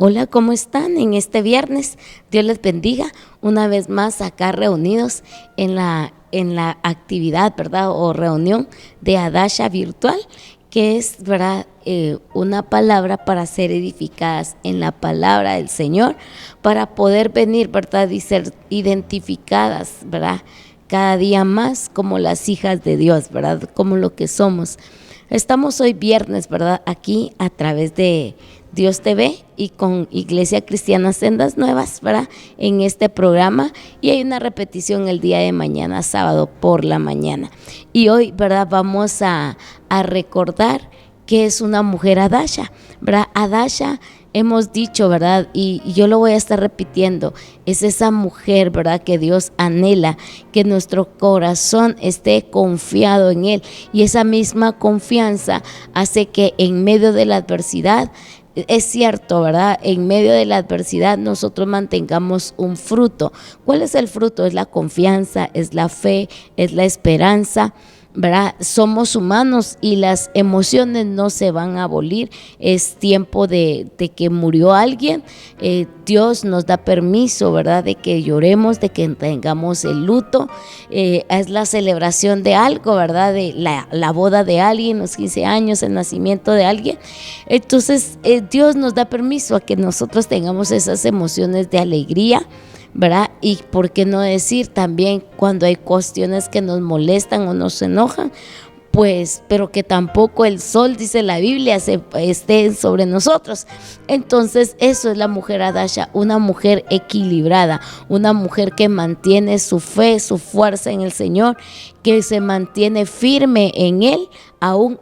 Hola, ¿cómo están en este viernes? Dios les bendiga una vez más acá reunidos en la actividad, ¿verdad? O reunión de Adasha virtual, que es, ¿verdad? Una palabra para ser edificadas en la palabra del Señor, para poder venir, ¿verdad? Y ser identificadas, ¿verdad? Cada día más como las hijas de Dios, ¿verdad? Como lo que somos. Estamos hoy viernes, ¿verdad? Aquí a través de Dios TV y con Iglesia Cristiana Sendas Nuevas, ¿verdad? En este programa, y hay una repetición el día de mañana, sábado por la mañana. Y hoy, ¿verdad? Vamos a recordar que es una mujer Adasha, ¿verdad? Adasha, hemos dicho, ¿verdad? Y yo lo voy a estar repitiendo, es esa mujer, ¿verdad? Que Dios anhela, que nuestro corazón esté confiado en Él, y esa misma confianza hace que en medio de la adversidad, es cierto, ¿verdad? En medio de la adversidad nosotros mantengamos un fruto. ¿Cuál es el fruto? Es la confianza, es la fe, es la esperanza, ¿verdad? Somos humanos y las emociones no se van a abolir. Es tiempo de que murió alguien. Dios nos da permiso, ¿verdad? De que lloremos, de que tengamos el luto. Es la celebración de algo, ¿verdad? De la boda de alguien, los 15 años, el nacimiento de alguien. Entonces, Dios nos da permiso a que nosotros tengamos esas emociones de alegría, ¿verdad? Y por qué no decir también cuando hay cuestiones que nos molestan o nos enojan, pues, pero que tampoco el sol, dice la Biblia, esté sobre nosotros. Entonces, eso es la mujer Adasha, una mujer equilibrada, una mujer que mantiene su fe, su fuerza en el Señor, que se mantiene firme en Él, aún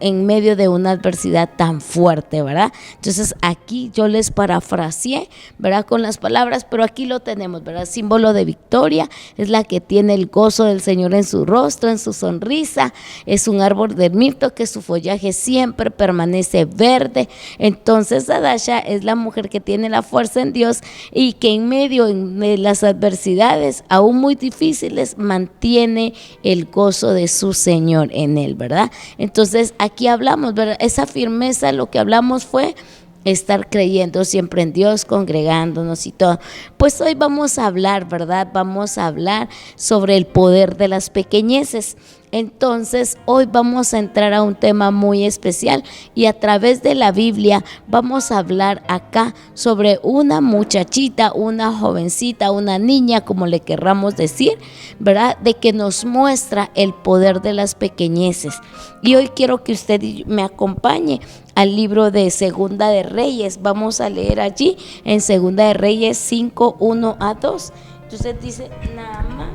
en medio de una adversidad tan fuerte, ¿verdad? Entonces aquí yo les parafraseé, ¿verdad? Con las palabras, pero aquí lo tenemos, ¿verdad? Símbolo de victoria, es la que tiene el gozo del Señor en su rostro, en su sonrisa, es un árbol de mirto que su follaje siempre permanece verde. Entonces Adasha es la mujer que tiene la fuerza en Dios y que en medio de las adversidades, aún muy difíciles, mantiene el gozo de su Señor en él, ¿verdad? Entonces aquí hablamos, ¿verdad? Esa firmeza, lo que hablamos fue estar creyendo siempre en Dios, congregándonos y todo. Pues hoy vamos a hablar, ¿verdad? Vamos a hablar sobre el poder de las pequeñeces. Entonces hoy vamos a entrar a un tema muy especial y a través de la Biblia vamos a hablar acá sobre una muchachita, una jovencita, una niña, como le querramos decir, ¿verdad? De que nos muestra el poder de las pequeñeces. Y hoy quiero que usted me acompañe al libro de Segunda de Reyes. Vamos a leer allí en Segunda de Reyes 5, 1 a 2. Entonces dice: Naamán,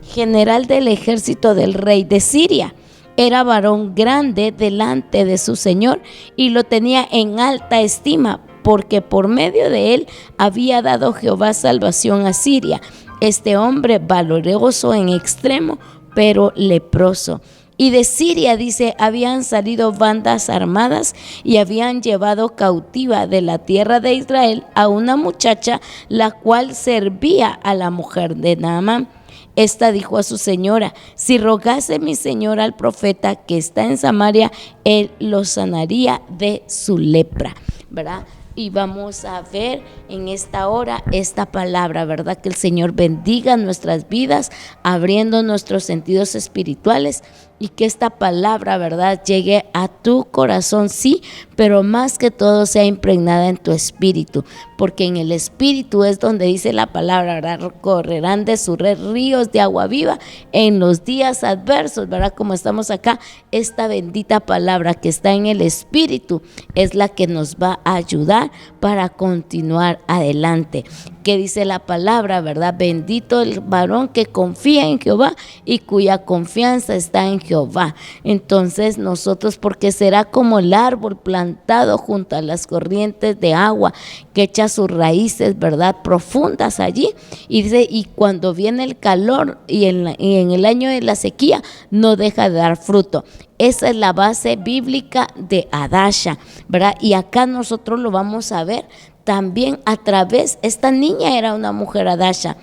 general del ejército del rey de Siria, era varón grande delante de su señor y lo tenía en alta estima, porque por medio de él había dado Jehová salvación a Siria. Este hombre valeroso en extremo, pero leproso. Y de Siria, dice, habían salido bandas armadas y habían llevado cautiva de la tierra de Israel a una muchacha, la cual servía a la mujer de Naamán. Esta dijo a su señora: si rogase mi señora al profeta que está en Samaria, él lo sanaría de su lepra, ¿verdad? Y vamos a ver en esta hora esta palabra, ¿verdad? Que el Señor bendiga nuestras vidas, abriendo nuestros sentidos espirituales, y que esta palabra, ¿verdad?, llegue a tu corazón, sí, pero más que todo sea impregnada en tu espíritu, porque en el espíritu es donde dice la palabra, ¿verdad? Correrán de su red ríos de agua viva en los días adversos, ¿verdad? Como estamos acá, esta bendita palabra que está en el espíritu es la que nos va a ayudar para continuar adelante. ¿Qué dice la palabra, verdad? Bendito el varón que confía en Jehová y cuya confianza está en Jehová. Entonces nosotros, porque será como el árbol plantado junto a las corrientes de agua, que echa sus raíces, ¿verdad?, profundas allí. Y dice, y cuando viene el calor y en el año de la sequía, no deja de dar fruto. Esa es la base bíblica de Adasha, ¿verdad? Y acá nosotros lo vamos a ver también a través, esta niña era una mujer Adasha.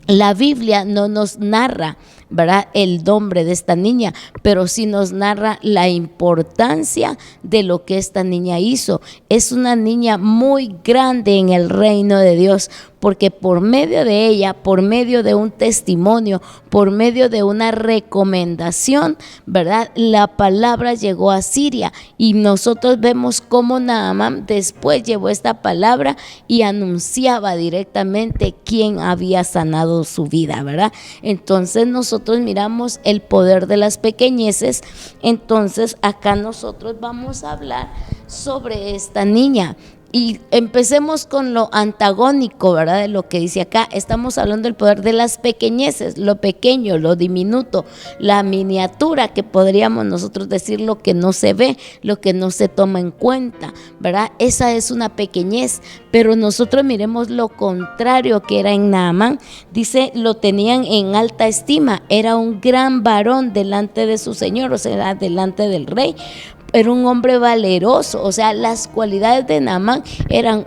La Biblia no nos narra, ¿verdad?, el nombre de esta niña, pero sí nos narra la importancia de lo que esta niña hizo. Es una niña muy grande en el reino de Dios, porque por medio de ella, por medio de un testimonio, por medio de una recomendación, ¿verdad?, la palabra llegó a Siria, y nosotros vemos cómo Naamán después llevó esta palabra y anunciaba directamente quién había sanado su vida, ¿verdad? Entonces nosotros miramos el poder de las pequeñeces. Entonces acá nosotros vamos a hablar sobre esta niña. Y empecemos con lo antagónico, ¿verdad?, de lo que dice acá. Estamos hablando del poder de las pequeñeces, lo pequeño, lo diminuto, la miniatura, que podríamos nosotros decir lo que no se ve, lo que no se toma en cuenta, ¿verdad? Esa es una pequeñez, pero nosotros miremos lo contrario que era en Naamán. Dice, lo tenían en alta estima, era un gran varón delante de su señor, o sea, delante del rey. Era un hombre valeroso, o sea, las cualidades de Naamán eran,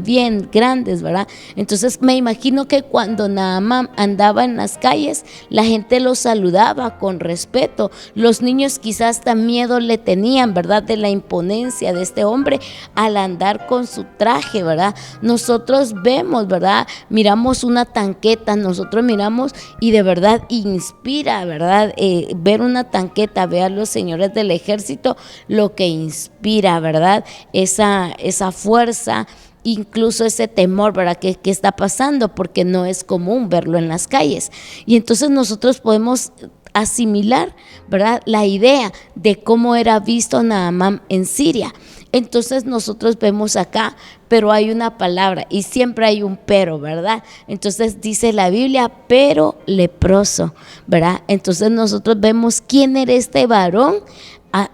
bien grandes, ¿verdad? Entonces me imagino que cuando Naamán andaba en las calles, la gente lo saludaba con respeto. Los niños quizás hasta miedo le tenían, ¿verdad?, de la imponencia de este hombre al andar con su traje, ¿verdad? Nosotros vemos, ¿verdad?, miramos una tanqueta, nosotros miramos y de verdad inspira, ¿verdad? Ver una tanqueta, ver a los señores del ejército, lo que inspira, ¿verdad?, esa fuerza, incluso ese temor, ¿verdad?, que está pasando, porque no es común verlo en las calles. Y entonces nosotros podemos asimilar, ¿verdad?, la idea de cómo era visto Naamán en Siria. Entonces nosotros vemos acá, pero hay una palabra y siempre hay un pero, ¿verdad? Entonces dice la Biblia, pero leproso, ¿verdad? Entonces nosotros vemos quién era este varón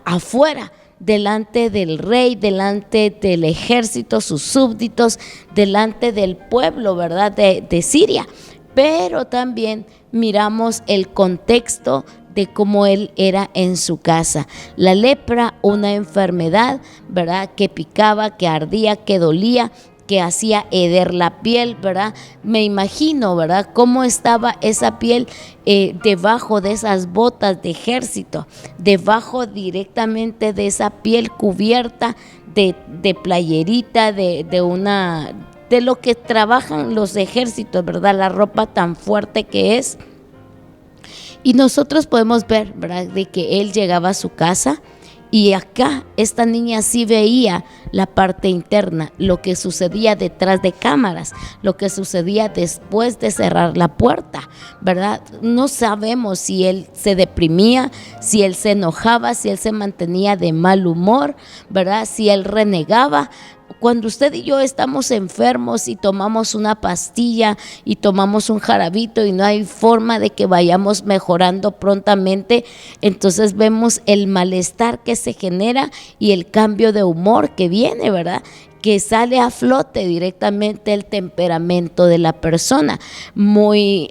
afuera, delante del rey, delante del ejército, sus súbditos, delante del pueblo, ¿verdad?, de Siria. Pero también miramos el contexto de cómo él era en su casa. La lepra, una enfermedad, ¿verdad?, que picaba, que ardía, que dolía, que hacía heder la piel, ¿verdad? Me imagino, ¿verdad?, cómo estaba esa piel debajo de esas botas de ejército, debajo directamente de esa piel cubierta de playerita, de lo que trabajan los ejércitos, ¿verdad?, la ropa tan fuerte que es. Y nosotros podemos ver, ¿verdad?, de que él llegaba a su casa. Y acá esta niña sí veía la parte interna, lo que sucedía detrás de cámaras, lo que sucedía después de cerrar la puerta, ¿verdad? No sabemos si él se deprimía, si él se enojaba, si él se mantenía de mal humor, ¿verdad?, si él renegaba. Cuando usted y yo estamos enfermos y tomamos una pastilla y tomamos un jarabito y no hay forma de que vayamos mejorando prontamente, entonces vemos el malestar que se genera y el cambio de humor que viene, ¿verdad?, que sale a flote directamente el temperamento de la persona,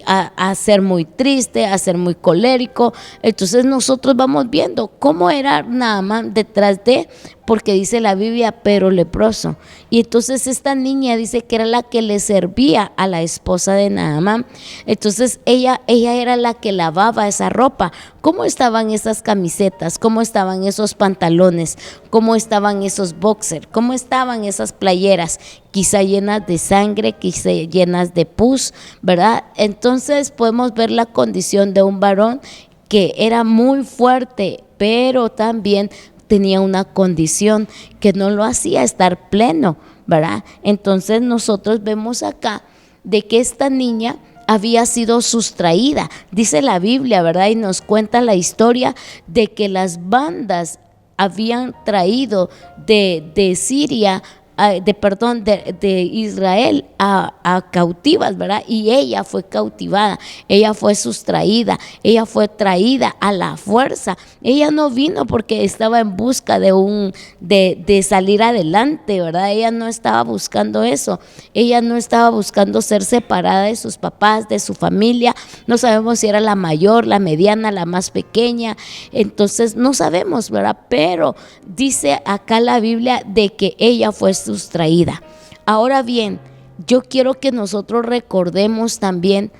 a ser muy triste, a ser muy colérico. Entonces nosotros vamos viendo cómo era Naamán detrás de, porque dice la Biblia, pero leproso. Y entonces esta niña dice que era la que le servía a la esposa de Naamán. Entonces ella era la que lavaba esa ropa. ¿Cómo estaban esas camisetas? ¿Cómo estaban esos pantalones? ¿Cómo estaban esos boxers? ¿Cómo estaban esas playeras? Quizá llenas de sangre, quizá llenas de pus, ¿verdad? Entonces podemos ver la condición de un varón que era muy fuerte, pero también tenía una condición que no lo hacía estar pleno, ¿verdad? Entonces nosotros vemos acá de que esta niña había sido sustraída, dice la Biblia, ¿verdad?, y nos cuenta la historia de que las bandas habían traído de Siria, de Israel a cautivas, ¿verdad? Y ella fue cautivada, ella fue sustraída, ella fue traída a la fuerza. Ella no vino porque estaba en busca de salir adelante, ¿verdad? Ella no estaba buscando eso, ella no estaba buscando ser separada de sus papás, de su familia. No sabemos si era la mayor, la mediana, la más pequeña, entonces no sabemos, ¿verdad? Pero dice acá la Biblia de que ella fue sustraída. Ahora bien, yo quiero que nosotros recordemos también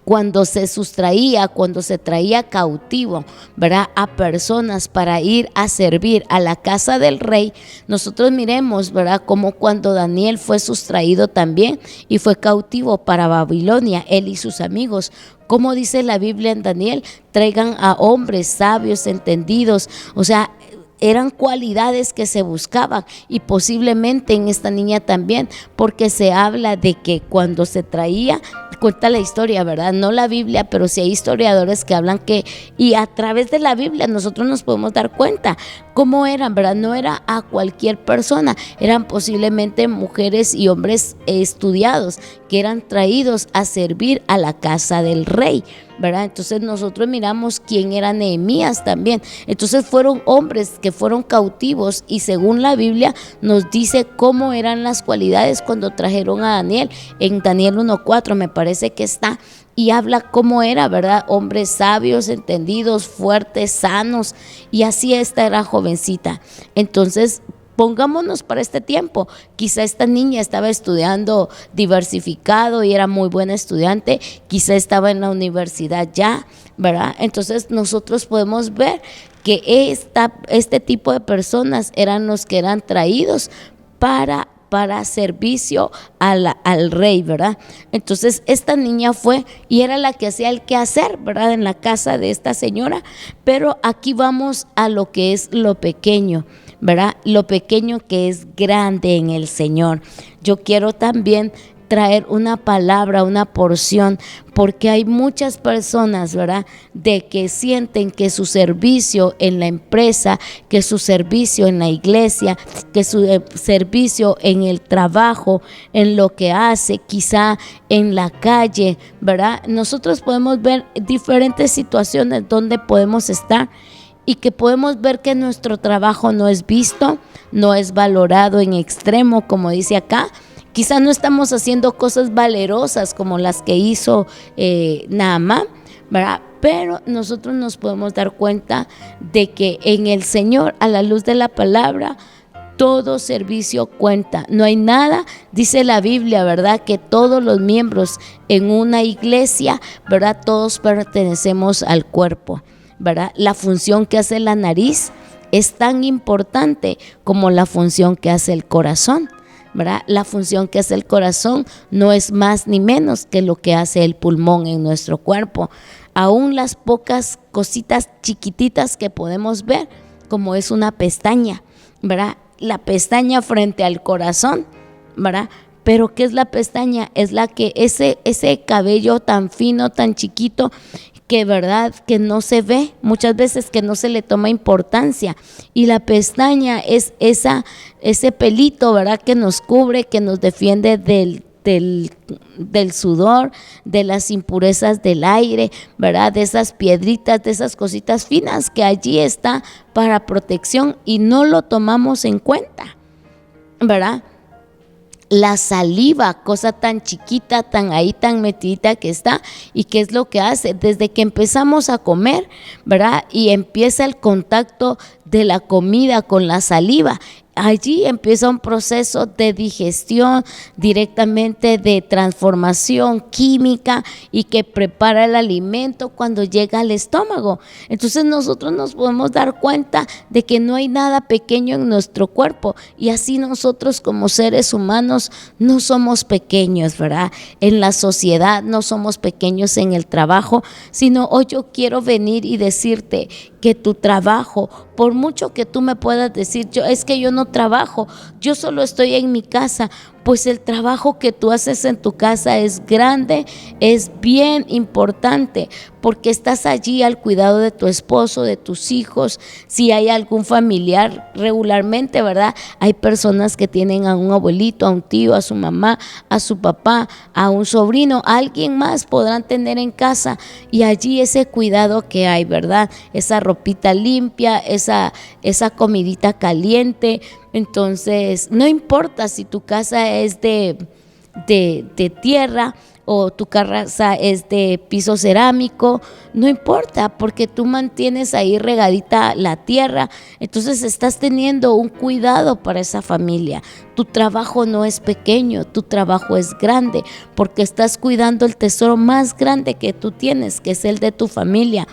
cuando se sustraía, cuando se traía cautivo, ¿verdad?, a personas para ir a servir a la casa del rey, nosotros miremos, ¿verdad?, como cuando Daniel fue sustraído también y fue cautivo para Babilonia, él y sus amigos. Como dice la Biblia en Daniel, traigan a hombres sabios, entendidos, o sea, eran cualidades que se buscaban, y posiblemente en esta niña también, porque se habla de que cuando se traía, cuenta la historia, ¿verdad? No la Biblia, pero sí hay historiadores que hablan que, y a través de la Biblia nosotros nos podemos dar cuenta cómo eran, ¿verdad? No era a cualquier persona, eran posiblemente mujeres y hombres estudiados que eran traídos a servir a la casa del rey, ¿verdad? Entonces nosotros miramos quién era Nehemías también. Entonces fueron hombres que fueron cautivos, y según la Biblia nos dice cómo eran las cualidades cuando trajeron a Daniel. En Daniel 1:4 me parece que está, y habla cómo era, ¿verdad? Hombres sabios, entendidos, fuertes, sanos, y así esta era jovencita. Entonces pongámonos para este tiempo. Quizá esta niña estaba estudiando diversificado y era muy buena estudiante, quizá estaba en la universidad ya, ¿verdad? Entonces nosotros podemos ver que este tipo de personas eran los que eran traídos para servicio al rey, ¿verdad? Entonces esta niña fue y era la que hacía el quehacer, ¿verdad?, en la casa de esta señora. Pero aquí vamos a lo que es lo pequeño, ¿verdad? Lo pequeño que es grande en el Señor. Yo quiero también traer una palabra, una porción, porque hay muchas personas, ¿verdad?, de que sienten que su servicio en la empresa, que su servicio en la iglesia, que su servicio en el trabajo, en lo que hace, quizá en la calle, ¿verdad? Nosotros podemos ver diferentes situaciones donde podemos estar y que podemos ver que nuestro trabajo no es visto, no es valorado en extremo, como dice acá. Quizás no estamos haciendo cosas valerosas como las que hizo Naamán, ¿verdad? Pero nosotros nos podemos dar cuenta de que en el Señor, a la luz de la palabra, todo servicio cuenta. No hay nada, dice la Biblia, ¿verdad?, que todos los miembros en una iglesia, ¿verdad?, todos pertenecemos al cuerpo, ¿verdad? La función que hace la nariz es tan importante como la función que hace el corazón, ¿verdad? La función que hace el corazón no es más ni menos que lo que hace el pulmón en nuestro cuerpo. Aún las pocas cositas chiquititas que podemos ver, como es una pestaña, ¿verdad? La pestaña frente al corazón, ¿verdad? Pero ¿qué es la pestaña? Es la que ese cabello tan fino, tan chiquito, que verdad que no se ve, muchas veces que no se le toma importancia, y la pestaña es ese pelito, ¿verdad?, que nos cubre, que nos defiende del sudor, de las impurezas del aire, ¿verdad?, de esas piedritas, de esas cositas finas que allí está para protección y no lo tomamos en cuenta, ¿verdad? La saliva, cosa tan chiquita, tan ahí, tan metidita que está, y qué es lo que hace desde que empezamos a comer, ¿verdad? Y empieza el contacto de la comida con la saliva. Allí empieza un proceso de digestión, directamente de transformación química, y que prepara el alimento cuando llega al estómago. Entonces nosotros nos podemos dar cuenta de que no hay nada pequeño en nuestro cuerpo, y así nosotros como seres humanos no somos pequeños, ¿verdad? En la sociedad no somos pequeños, en el trabajo, sino hoy yo quiero venir y decirte que tu trabajo, por mucho que tú me puedas decir, es que yo no trabajo, yo solo estoy en mi casa, pues el trabajo que tú haces en tu casa es grande, es bien importante, porque estás allí al cuidado de tu esposo, de tus hijos, si hay algún familiar regularmente, ¿verdad? Hay personas que tienen a un abuelito, a un tío, a su mamá, a su papá, a un sobrino, a alguien más podrán tener en casa, y allí ese cuidado que hay, ¿verdad? Esa ropita limpia, esa comidita caliente. Entonces, no importa si tu casa es de tierra o tu casa es de piso cerámico, no importa, porque tú mantienes ahí regadita la tierra, entonces estás teniendo un cuidado para esa familia. Tu trabajo no es pequeño, tu trabajo es grande, porque estás cuidando el tesoro más grande que tú tienes, que es el de tu familia.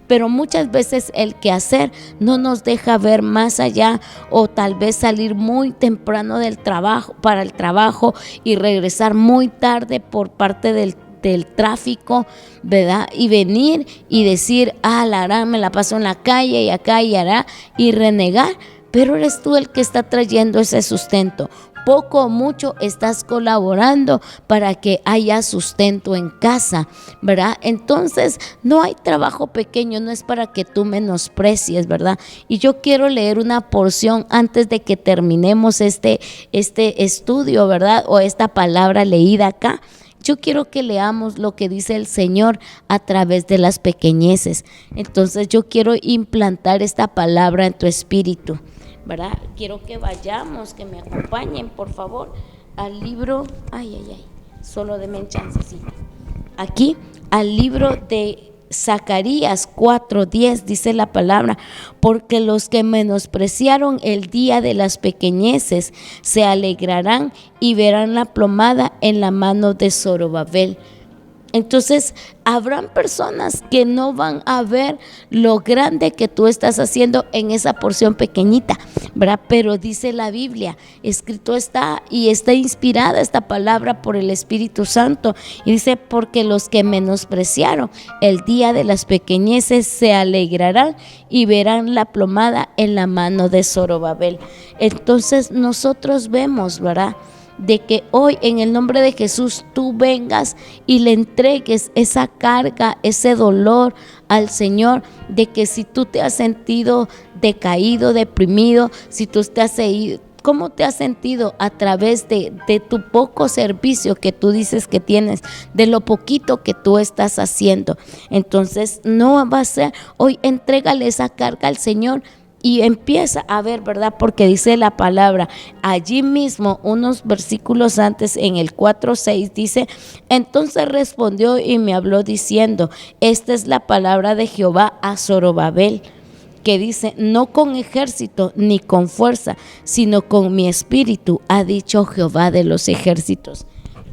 Pero muchas veces el quehacer no nos deja ver más allá, o tal vez salir muy temprano del trabajo, para el trabajo, y regresar muy tarde por parte del tráfico, ¿verdad? Y venir y decir, la harán, me la paso en la calle y acá y hará, y renegar. Pero eres tú el que está trayendo ese sustento. Poco o mucho estás colaborando para que haya sustento en casa, ¿verdad? Entonces no hay trabajo pequeño, no es para que tú menosprecies, ¿verdad? Y yo quiero leer una porción antes de que terminemos este estudio, ¿verdad? O esta palabra leída acá. Yo quiero que leamos lo que dice el Señor a través de las pequeñeces. Entonces yo quiero implantar esta palabra en tu espíritu, ¿verdad? Quiero que vayamos, que me acompañen, por favor, al libro, solo denme un chancecito. Aquí, al libro de Zacarías 4:10, dice la palabra: porque los que menospreciaron el día de las pequeñeces se alegrarán y verán la plomada en la mano de Zorobabel. Entonces, habrán personas que no van a ver lo grande que tú estás haciendo en esa porción pequeñita, ¿verdad? Pero dice la Biblia, escrito está, y está inspirada esta palabra por el Espíritu Santo, y dice: porque los que menospreciaron el día de las pequeñeces se alegrarán y verán la plomada en la mano de Zorobabel. Entonces nosotros vemos, ¿verdad?, de que hoy en el nombre de Jesús tú vengas y le entregues esa carga, ese dolor al Señor, de que si tú te has sentido decaído, deprimido, si tú te has seguido, ¿cómo te has sentido a través de tu poco servicio que tú dices que tienes, de lo poquito que tú estás haciendo? Entonces no va a ser, hoy entrégale esa carga al Señor. Y empieza a ver, ¿verdad? Porque dice la palabra, allí mismo, unos versículos antes, en el 4:6, dice: entonces respondió y me habló diciendo: esta es la palabra de Jehová a Zorobabel, que dice: no con ejército ni con fuerza, sino con mi espíritu, ha dicho Jehová de los ejércitos.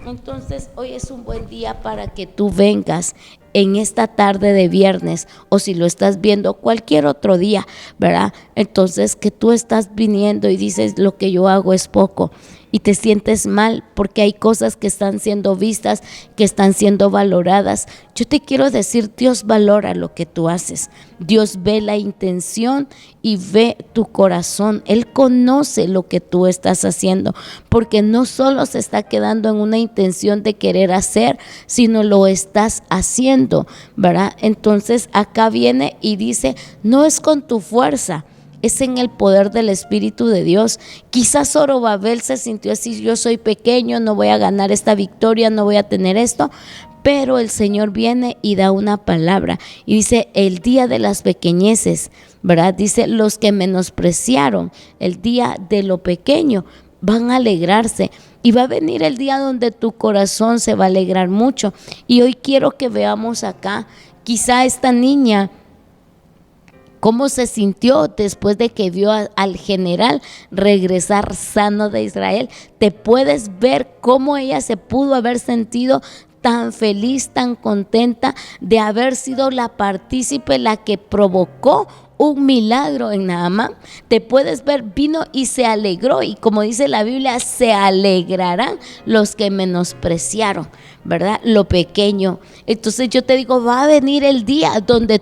Entonces hoy es un buen día para que tú vengas en esta tarde de viernes, o si lo estás viendo cualquier otro día, ¿verdad? Entonces, que tú estás viniendo y dices: lo que yo hago es poco, y te sientes mal porque hay cosas que están siendo vistas, que están siendo valoradas. Yo te quiero decir, Dios valora lo que tú haces. Dios ve la intención y ve tu corazón. Él conoce lo que tú estás haciendo, porque no solo se está quedando en una intención de querer hacer, sino lo estás haciendo, ¿verdad? Entonces acá viene y dice: no es con tu fuerza, es en el poder del Espíritu de Dios. Quizás Zorobabel se sintió así: yo soy pequeño, no voy a ganar esta victoria, no voy a tener esto. Pero el Señor viene y da una palabra y dice: el día de las pequeñeces, ¿verdad? Dice: los que menospreciaron el día de lo pequeño van a alegrarse, y va a venir el día donde tu corazón se va a alegrar mucho. Y hoy quiero que veamos acá, quizá esta niña, cómo se sintió después de que vio al general regresar sano de Israel. Te puedes ver cómo ella se pudo haber sentido tan feliz, tan contenta de haber sido la partícipe, la que provocó un milagro en Naamán. Te puedes ver, vino y se alegró, y como dice la Biblia, se alegrarán los que menospreciaron, ¿verdad?, lo pequeño. Entonces yo te digo, va a venir el día donde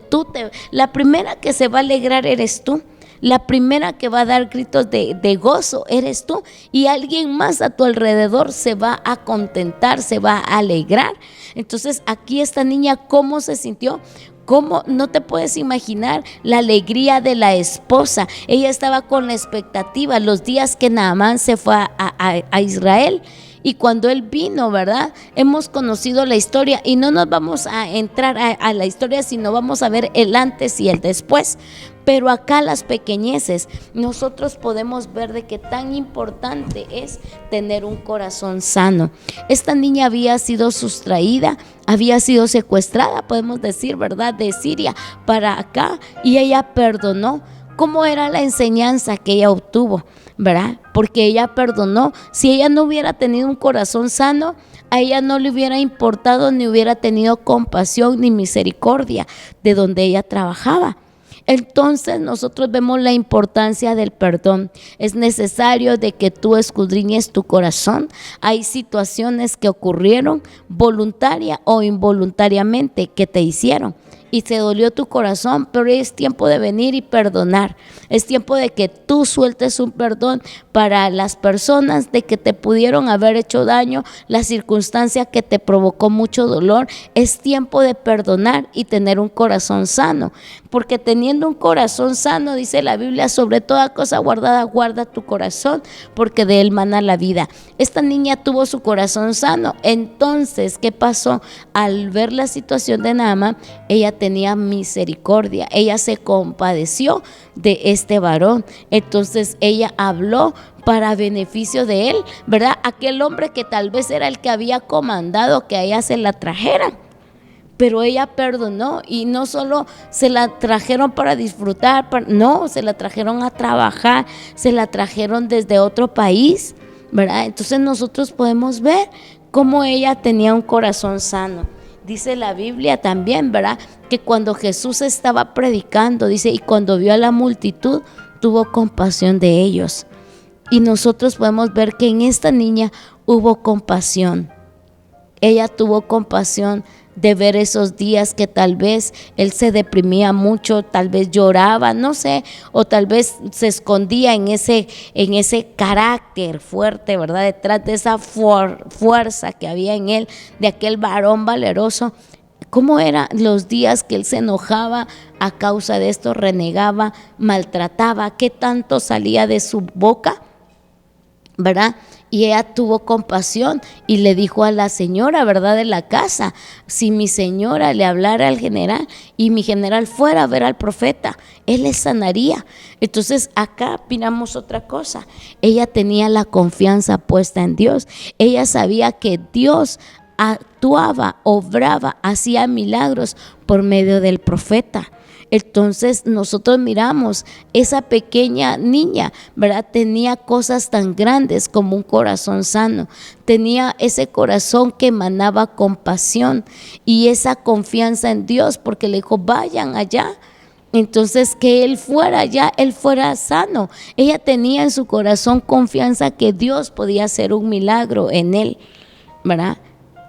la primera que se va a alegrar eres tú. La primera que va a dar gritos de gozo eres tú, y alguien más a tu alrededor se va a contentar, se va a alegrar. Entonces aquí esta niña, ¿cómo se sintió? ¿Cómo? No te puedes imaginar la alegría de la esposa. Ella estaba con la expectativa los días que Naamán se fue a Israel, Y cuando Él vino, ¿verdad? Hemos conocido la historia y no nos vamos a entrar a la historia, sino vamos a ver el antes y el después. Pero acá las pequeñeces, nosotros podemos ver de qué tan importante es tener un corazón sano. Esta niña había sido sustraída, había sido secuestrada, podemos decir, ¿verdad? De Siria para acá, y ella perdonó. ¿Cómo era la enseñanza que ella obtuvo? ¿Verdad? Porque ella perdonó. Si ella no hubiera tenido un corazón sano, a ella no le hubiera importado ni hubiera tenido compasión ni misericordia de donde ella trabajaba. Entonces nosotros vemos la importancia del perdón. Es necesario de que tú escudriñes tu corazón. Hay situaciones que ocurrieron voluntaria o involuntariamente que te hicieron y se dolió tu corazón, pero es tiempo de venir y perdonar. Es tiempo de que tú sueltes un perdón para las personas de que te pudieron haber hecho daño, la circunstancia que te provocó mucho dolor. Es tiempo de perdonar y tener un corazón sano, porque teniendo un corazón sano, dice la Biblia, sobre toda cosa guardada, guarda tu corazón, porque de él mana la vida. Esta niña tuvo su corazón sano. Entonces, ¿qué pasó? Al ver la situación de Naamán, ella tenía misericordia, ella se compadeció de este varón. Entonces ella habló para beneficio de él, ¿verdad? Aquel hombre que tal vez era el que había comandado que a ella se la trajeran, pero ella perdonó, y no solo se la trajeron para disfrutar, no, se la trajeron a trabajar, se la trajeron desde otro país, ¿verdad? Entonces nosotros podemos ver cómo ella tenía un corazón sano. Dice la Biblia también, ¿verdad?, que cuando Jesús estaba predicando, dice, y cuando vio a la multitud, tuvo compasión de ellos. Y nosotros podemos ver que en esta niña hubo compasión. Ella tuvo compasión de ver esos días que tal vez él se deprimía mucho, tal vez lloraba, no sé, o tal vez se escondía en ese carácter fuerte, ¿verdad? Detrás de esa fuerza que había en él, de aquel varón valeroso. ¿Cómo eran los días que él se enojaba a causa de esto, renegaba, maltrataba? ¿Qué tanto salía de su boca? ¿Verdad? Y ella tuvo compasión y le dijo a la señora, ¿verdad?, de la casa, si mi señora le hablara al general y mi general fuera a ver al profeta, él le sanaría. Entonces acá miramos otra cosa. Ella tenía la confianza puesta en Dios. Ella sabía que Dios actuaba, obraba, hacía milagros por medio del profeta. Entonces nosotros miramos, esa pequeña niña, ¿verdad?, tenía cosas tan grandes como un corazón sano, tenía ese corazón que emanaba compasión y esa confianza en Dios, porque le dijo, vayan allá. Entonces que él fuera allá, él fuera sano. Ella tenía en su corazón confianza que Dios podía hacer un milagro en él, ¿verdad?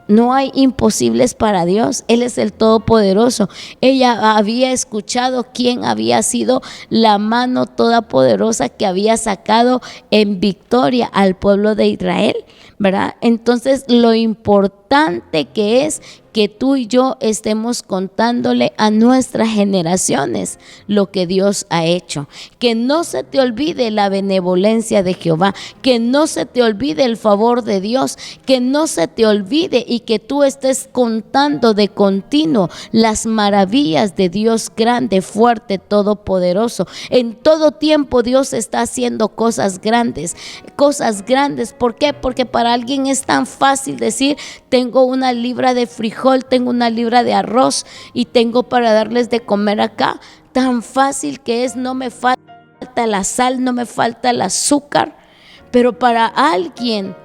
No hay imposibles para Dios, Él es el Todopoderoso. Ella había escuchado quién había sido la mano todopoderosa que había sacado en victoria al pueblo de Israel, ¿verdad? Entonces lo importante que es que tú y yo estemos contándole a nuestras generaciones lo que Dios ha hecho. Que no se te olvide la benevolencia de Jehová, que no se te olvide el favor de Dios, que no se te olvide y que tú estés contando de continuo las maravillas de Dios grande, fuerte, todopoderoso. En todo tiempo Dios está haciendo cosas grandes, cosas grandes. ¿Por qué? Porque para alguien es tan fácil decir, tengo una libra de frijol, tengo una libra de arroz y tengo para darles de comer acá. Tan fácil que es, no me falta la sal, no me falta el azúcar. Pero para alguien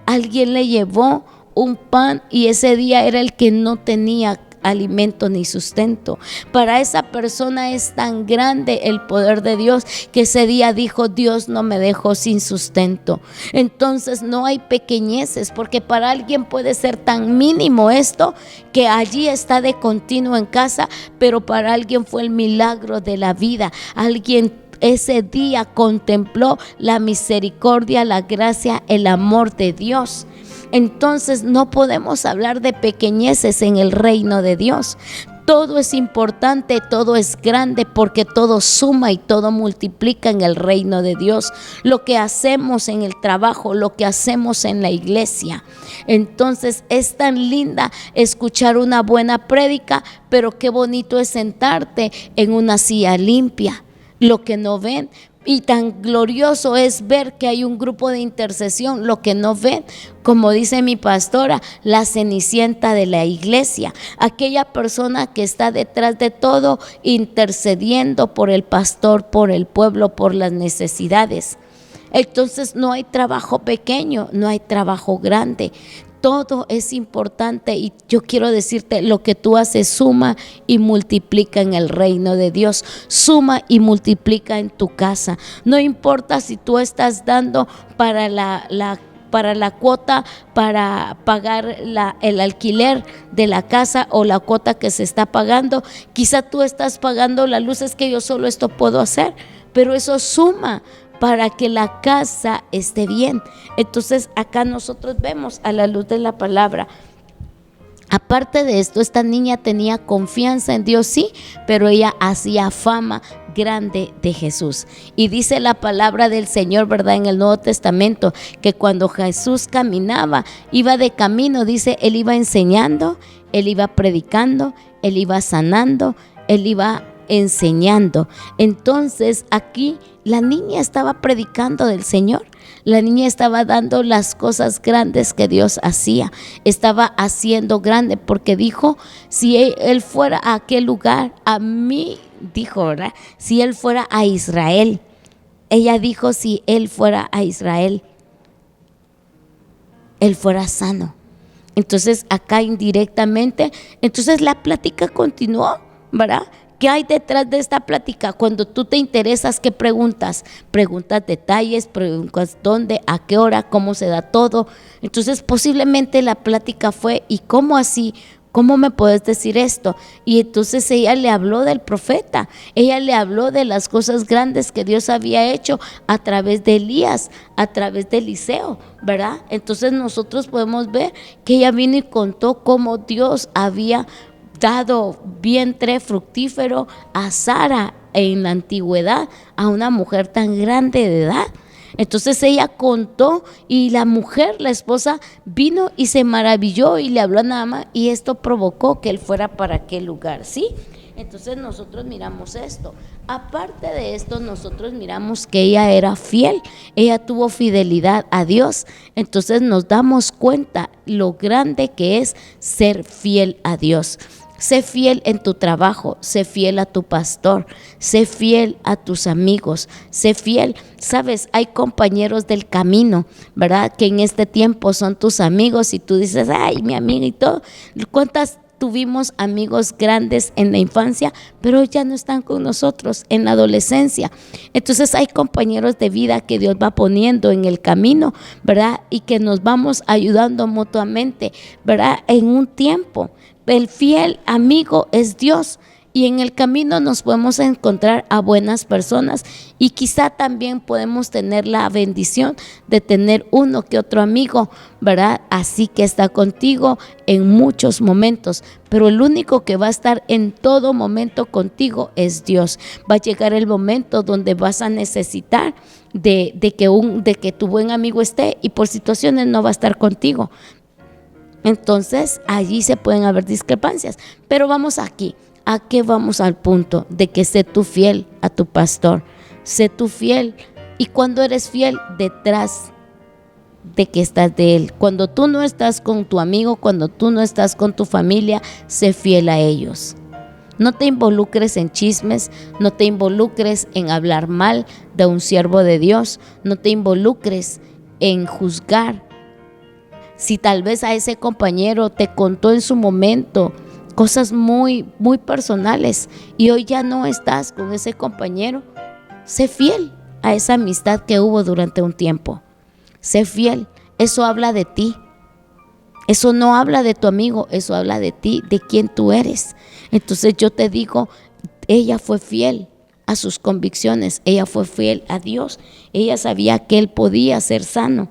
le llevó un pan y ese día era el que no tenía alimento ni sustento. Para esa persona es tan grande el poder de Dios que ese día dijo, Dios no me dejó sin sustento. Entonces no hay pequeñeces, porque para alguien puede ser tan mínimo esto que allí está de continuo en casa, pero para alguien fue el milagro de la vida. Alguien ese día contempló la misericordia, la gracia, el amor de Dios. Entonces no podemos hablar de pequeñeces en el reino de Dios. Todo es importante, todo es grande, porque todo suma y todo multiplica en el reino de Dios. Lo que hacemos en el trabajo, lo que hacemos en la iglesia. Entonces es tan linda escuchar una buena prédica, pero qué bonito es sentarte en una silla limpia. Lo que no ven. Y tan glorioso es ver que hay un grupo de intercesión, lo que no ven, como dice mi pastora, la cenicienta de la iglesia, aquella persona que está detrás de todo intercediendo por el pastor, por el pueblo, por las necesidades. Entonces no hay trabajo pequeño, no hay trabajo grande. Todo es importante y yo quiero decirte, lo que tú haces suma y multiplica en el reino de Dios, suma y multiplica en tu casa. No importa si tú estás dando para la cuota para pagar el alquiler de la casa o la cuota que se está pagando. Quizá tú estás pagando la luz, es que yo solo esto puedo hacer, pero eso suma para que la casa esté bien. Entonces acá nosotros vemos a la luz de la palabra. Aparte de esto, esta niña tenía confianza en Dios, sí, pero ella hacía fama grande de Jesús. Y dice la palabra del Señor, ¿verdad? En el Nuevo Testamento, que cuando Jesús caminaba, iba de camino, dice, Él iba enseñando, Él iba predicando, Él iba sanando, Él iba enseñando. Entonces aquí la niña estaba predicando del Señor. La niña estaba dando las cosas grandes que Dios hacía. Estaba haciendo grande porque dijo, si él fuera a aquel lugar, a mí, dijo, ¿verdad? Si él fuera a Israel. Ella dijo, si él fuera a Israel, él fuera sano. Entonces acá indirectamente, entonces la plática continuó, ¿verdad? ¿Qué hay detrás de esta plática? Cuando tú te interesas, ¿qué preguntas? Preguntas detalles, preguntas dónde, a qué hora, cómo se da todo. Entonces posiblemente la plática fue, ¿y cómo así? ¿Cómo me puedes decir esto? Y entonces ella le habló del profeta, ella le habló de las cosas grandes que Dios había hecho a través de Elías, a través de Eliseo, ¿verdad? Entonces nosotros podemos ver que ella vino y contó cómo Dios había dado vientre fructífero a Sara en la antigüedad, a una mujer tan grande de edad. Entonces ella contó y la mujer, la esposa, vino y se maravilló y le habló a Naamán y esto provocó que él fuera para aquel lugar, ¿sí? Entonces nosotros miramos esto. Aparte de esto, nosotros miramos que ella era fiel, ella tuvo fidelidad a Dios. Entonces nos damos cuenta lo grande que es ser fiel a Dios. Sé fiel en tu trabajo, sé fiel a tu pastor, sé fiel a tus amigos, sé fiel. Sabes, hay compañeros del camino, ¿verdad? Que en este tiempo son tus amigos y tú dices, ay, mi amiga y todo. ¿Cuántas tuvimos amigos grandes en la infancia, pero ya no están con nosotros en la adolescencia? Entonces hay compañeros de vida que Dios va poniendo en el camino, ¿verdad? Y que nos vamos ayudando mutuamente, ¿verdad? En un tiempo. El fiel amigo es Dios y en el camino nos podemos encontrar a buenas personas y quizá también podemos tener la bendición de tener uno que otro amigo, ¿verdad? Así que está contigo en muchos momentos, pero el único que va a estar en todo momento contigo es Dios. Va a llegar el momento donde vas a necesitar de que tu buen amigo esté y por situaciones no va a estar contigo. Entonces allí se pueden haber discrepancias, pero vamos aquí, ¿a qué vamos? Al punto de que sé tú fiel a tu pastor, sé tú fiel, y cuando eres fiel detrás de que estás de él, cuando tú no estás con tu amigo, cuando tú no estás con tu familia, sé fiel a ellos. No te involucres en chismes, no te involucres en hablar mal de un siervo de Dios, no te involucres en juzgar. Si tal vez a ese compañero te contó en su momento cosas muy, muy personales y hoy ya no estás con ese compañero, sé fiel a esa amistad que hubo durante un tiempo. Sé fiel, eso habla de ti. Eso no habla de tu amigo, eso habla de ti, de quién tú eres. Entonces yo te digo, ella fue fiel a sus convicciones, ella fue fiel a Dios, ella sabía que él podía ser sano.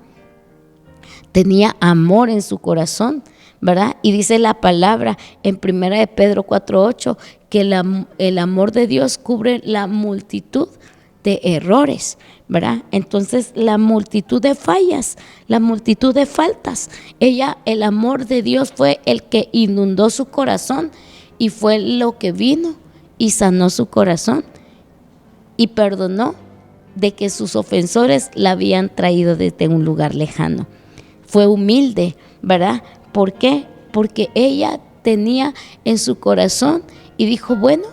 Tenía amor en su corazón, ¿verdad? Y dice la palabra en 1 de Pedro 4:8 que el amor de Dios cubre la multitud de errores, ¿verdad? Entonces la multitud de fallas, la multitud de faltas, el amor de Dios fue el que inundó su corazón y fue lo que vino y sanó su corazón y perdonó de que sus ofensores la habían traído desde un lugar lejano. Fue humilde, ¿verdad? ¿Por qué? Porque ella tenía en su corazón y dijo, bueno,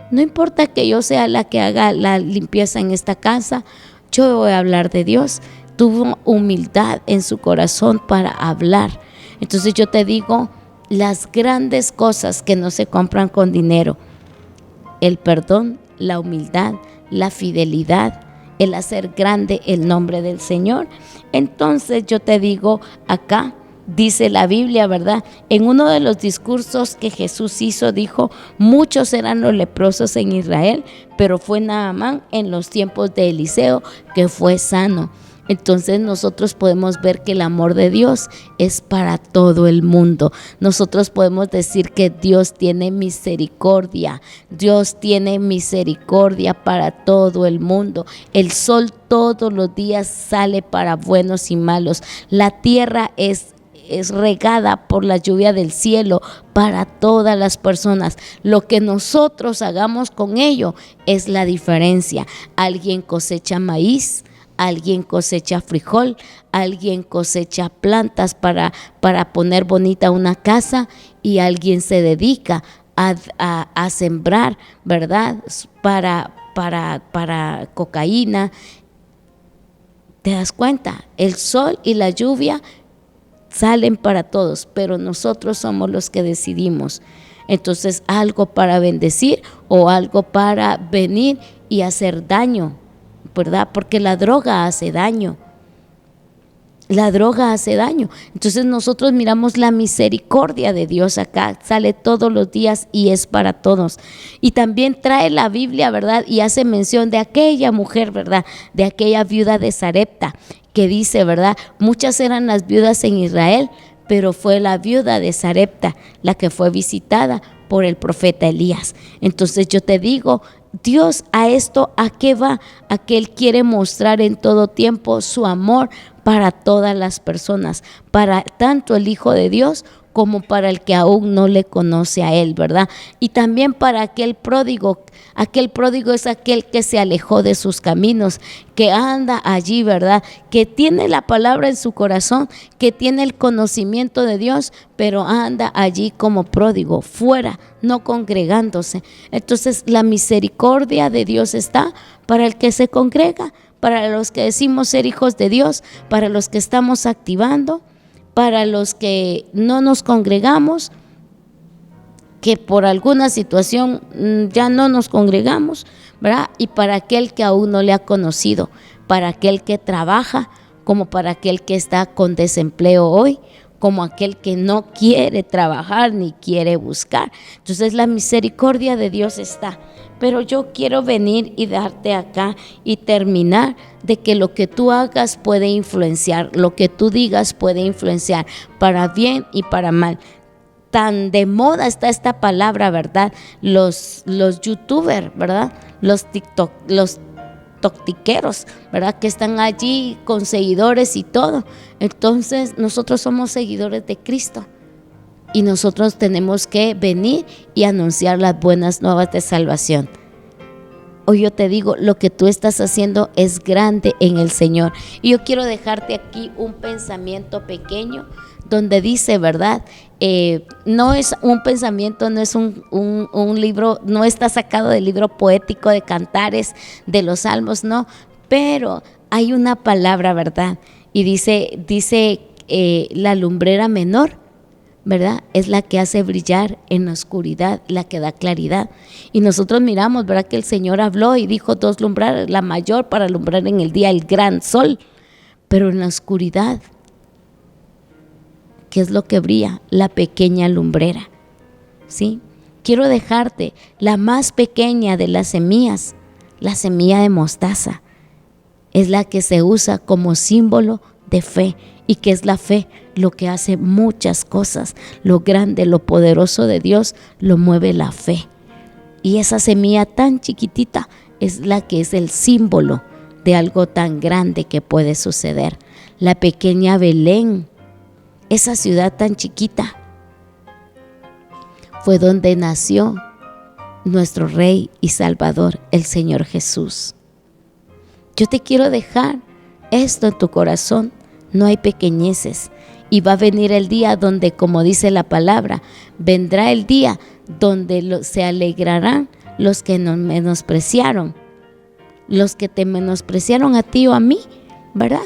no importa que yo sea la que haga la limpieza en esta casa, yo voy a hablar de Dios. Tuvo humildad en su corazón para hablar. Entonces yo te digo, las grandes cosas que no se compran con dinero, el perdón, la humildad, la fidelidad, el hacer grande el nombre del Señor. Entonces yo te digo acá, dice la Biblia, ¿verdad? En uno de los discursos que Jesús hizo, dijo, muchos eran los leprosos en Israel, pero fue Naamán en los tiempos de Eliseo que fue sano. Entonces nosotros podemos ver que el amor de Dios es para todo el mundo. Nosotros podemos decir que Dios tiene misericordia. Dios tiene misericordia para todo el mundo. El sol todos los días sale para buenos y malos. La tierra es regada por la lluvia del cielo para todas las personas. Lo que nosotros hagamos con ello es la diferencia. Alguien cosecha maíz, alguien cosecha frijol, alguien cosecha plantas para poner bonita una casa y alguien se dedica a sembrar, ¿verdad? Para cocaína. ¿Te das cuenta? El sol y la lluvia salen para todos, pero nosotros somos los que decidimos. Entonces, algo para bendecir o algo para venir y hacer daño, ¿verdad? Porque la droga hace daño. La droga hace daño. Entonces nosotros miramos la misericordia de Dios acá, sale todos los días y es para todos. Y también trae la Biblia, ¿verdad? Y hace mención de aquella mujer, ¿verdad? De aquella viuda de Sarepta, que dice, ¿verdad? Muchas eran las viudas en Israel, pero fue la viuda de Sarepta la que fue visitada por el profeta Elías. Entonces yo te digo, Dios a esto, ¿a qué va? A que Él quiere mostrar en todo tiempo su amor para todas las personas, para tanto el Hijo de Dios como para el que aún no le conoce a Él, ¿verdad? Y también para aquel pródigo es aquel que se alejó de sus caminos, que anda allí, ¿verdad? Que tiene la palabra en su corazón, que tiene el conocimiento de Dios, pero anda allí como pródigo, fuera, no congregándose. Entonces la misericordia de Dios está para el que se congrega, para los que decimos ser hijos de Dios, para los que estamos activando, para los que no nos congregamos, que por alguna situación ya no nos congregamos, ¿verdad? Y para aquel que aún no le ha conocido, para aquel que trabaja, como para aquel que está con desempleo hoy, como aquel que no quiere trabajar ni quiere buscar. Entonces la misericordia de Dios está. Pero yo quiero venir y darte acá y terminar de que lo que tú hagas puede influenciar, lo que tú digas puede influenciar para bien y para mal. Tan de moda está esta palabra, ¿verdad? Los youtubers, ¿verdad? Los tiktokeros, ¿verdad? Que están allí con seguidores y todo. Entonces nosotros somos seguidores de Cristo. Y nosotros tenemos que venir y anunciar las buenas nuevas de salvación. Hoy yo te digo, lo que tú estás haciendo es grande en el Señor. Y yo quiero dejarte aquí un pensamiento pequeño donde dice, ¿verdad? No es un pensamiento, no es un libro, no está sacado del libro poético de Cantares, de los Salmos, no. Pero hay una palabra, ¿verdad? Y dice la lumbrera menor, ¿verdad? Es la que hace brillar en la oscuridad, la que da claridad. Y nosotros miramos, ¿verdad? Que el Señor habló y dijo 2 lumbreras, la mayor para alumbrar en el día el gran sol, pero en la oscuridad, ¿qué es lo que brilla? La pequeña lumbrera, ¿sí? Quiero dejarte la más pequeña de las semillas, la semilla de mostaza, es la que se usa como símbolo de fe. ¿Y qué es la fe? Lo que hace muchas cosas. Lo grande, lo poderoso de Dios lo mueve la fe. Y esa semilla tan chiquitita es la que es el símbolo de algo tan grande que puede suceder. La pequeña Belén, esa ciudad tan chiquita, fue donde nació nuestro Rey y Salvador, el Señor Jesús. Yo te quiero dejar esto en tu corazón. No hay pequeñeces. Y va a venir el día donde, como dice la palabra, vendrá el día donde se alegrarán los que nos menospreciaron. Los que te menospreciaron a ti o a mí, ¿verdad?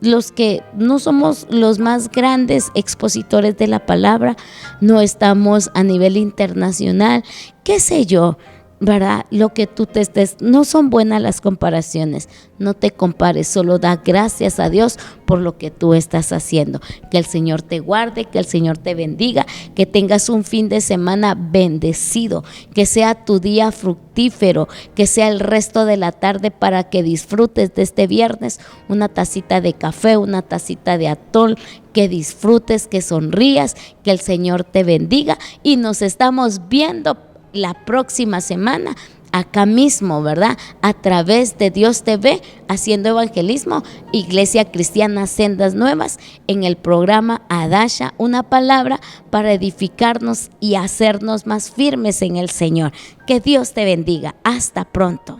Los que no somos los más grandes expositores de la palabra, no estamos a nivel internacional, qué sé yo, ¿verdad? Lo que tú te estés, no son buenas las comparaciones, no te compares, solo da gracias a Dios por lo que tú estás haciendo. Que el Señor te guarde, que el Señor te bendiga, que tengas un fin de semana bendecido, que sea tu día fructífero, que sea el resto de la tarde para que disfrutes de este viernes una tacita de café, una tacita de atol, que disfrutes, que sonrías, que el Señor te bendiga y nos estamos viendo la próxima semana acá mismo, ¿verdad? A través de Dios TV, haciendo evangelismo, Iglesia Cristiana Sendas Nuevas, en el programa Adasha, una palabra para edificarnos y hacernos más firmes en el Señor. Que Dios te bendiga. Hasta pronto.